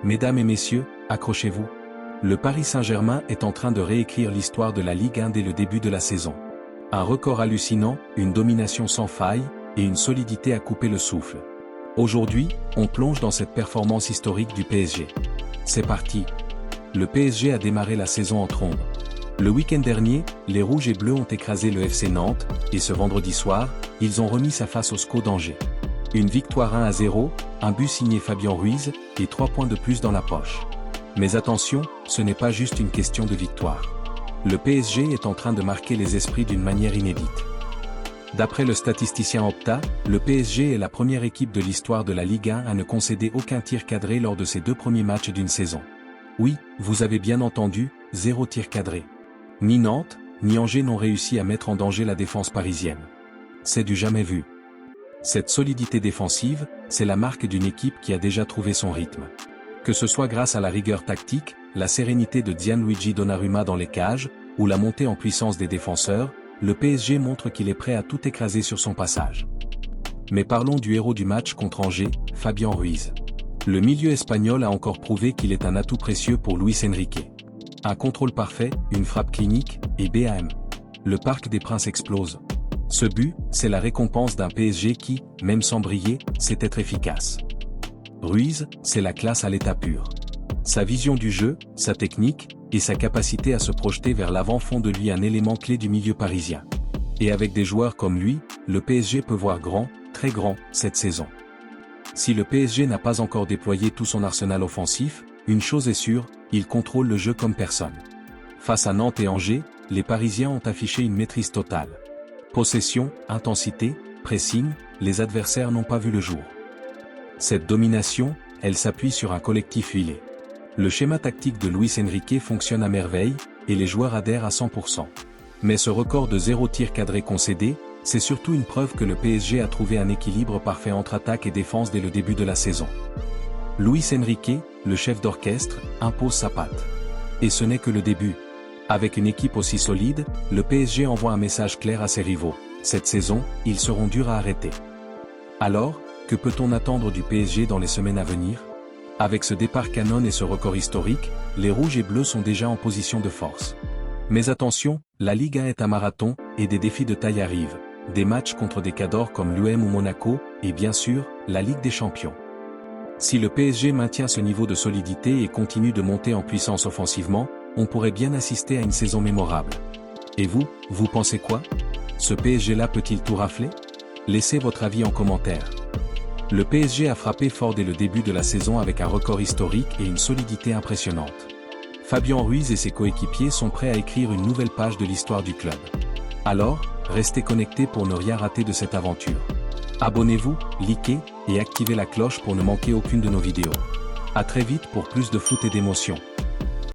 Mesdames et messieurs, accrochez-vous. Le Paris Saint-Germain est en train de réécrire l'histoire de la Ligue 1 dès le début de la saison. Un record hallucinant, une domination sans faille, et une solidité à couper le souffle. Aujourd'hui, on plonge dans cette performance historique du PSG. C'est parti. Le PSG a démarré la saison en trombe. Le week-end dernier, les Rouges et Bleus ont écrasé le FC Nantes, et ce vendredi soir, ils ont remis sa face au SCO d'Angers. Une victoire 1-0, un but signé Fabien Ruiz, et 3 points de plus dans la poche. Mais attention, ce n'est pas juste une question de victoire. Le PSG est en train de marquer les esprits d'une manière inédite. D'après le statisticien Opta, le PSG est la première équipe de l'histoire de la Ligue 1 à ne concéder aucun tir cadré lors de ses 2 premiers matchs d'une saison. Oui, vous avez bien entendu, 0 tir cadré. Ni Nantes, ni Angers n'ont réussi à mettre en danger la défense parisienne. C'est du jamais vu. Cette solidité défensive, c'est la marque d'une équipe qui a déjà trouvé son rythme. Que ce soit grâce à la rigueur tactique, la sérénité de Gianluigi Donnarumma dans les cages, ou la montée en puissance des défenseurs, le PSG montre qu'il est prêt à tout écraser sur son passage. Mais parlons du héros du match contre Angers, Fabien Ruiz. Le milieu espagnol a encore prouvé qu'il est un atout précieux pour Luis Enrique. Un contrôle parfait, une frappe clinique, et bam! Le Parc des Princes explose. Ce but, c'est la récompense d'un PSG qui, même sans briller, sait être efficace. Ruiz, c'est la classe à l'état pur. Sa vision du jeu, sa technique, et sa capacité à se projeter vers l'avant font de lui un élément clé du milieu parisien. Et avec des joueurs comme lui, le PSG peut voir grand, très grand, cette saison. Si le PSG n'a pas encore déployé tout son arsenal offensif, une chose est sûre, il contrôle le jeu comme personne. Face à Nantes et Angers, les Parisiens ont affiché une maîtrise totale. Possession, intensité, pressing, les adversaires n'ont pas vu le jour. Cette domination, elle s'appuie sur un collectif huilé. Le schéma tactique de Luis Enrique fonctionne à merveille, et les joueurs adhèrent à 100%. Mais ce record de 0 tir cadré concédé, c'est surtout une preuve que le PSG a trouvé un équilibre parfait entre attaque et défense dès le début de la saison. Luis Enrique, le chef d'orchestre, impose sa patte. Et ce n'est que le début. Avec une équipe aussi solide, le PSG envoie un message clair à ses rivaux. Cette saison, ils seront durs à arrêter. Alors, que peut-on attendre du PSG dans les semaines à venir? Avec ce départ canon et ce record historique, les Rouges et Bleus sont déjà en position de force. Mais attention, la Ligue 1 est un marathon, et des défis de taille arrivent. Des matchs contre des cadors comme l'UM ou Monaco, et bien sûr, la Ligue des Champions. Si le PSG maintient ce niveau de solidité et continue de monter en puissance offensivement, on pourrait bien assister à une saison mémorable. Et vous, vous pensez quoi? Ce PSG-là peut-il tout rafler? Laissez votre avis en commentaire. Le PSG a frappé fort dès le début de la saison avec un record historique et une solidité impressionnante. Fabien Ruiz et ses coéquipiers sont prêts à écrire une nouvelle page de l'histoire du club. Alors, restez connectés pour ne rien rater de cette aventure. Abonnez-vous, likez, et activez la cloche pour ne manquer aucune de nos vidéos. À très vite pour plus de foot et d'émotions.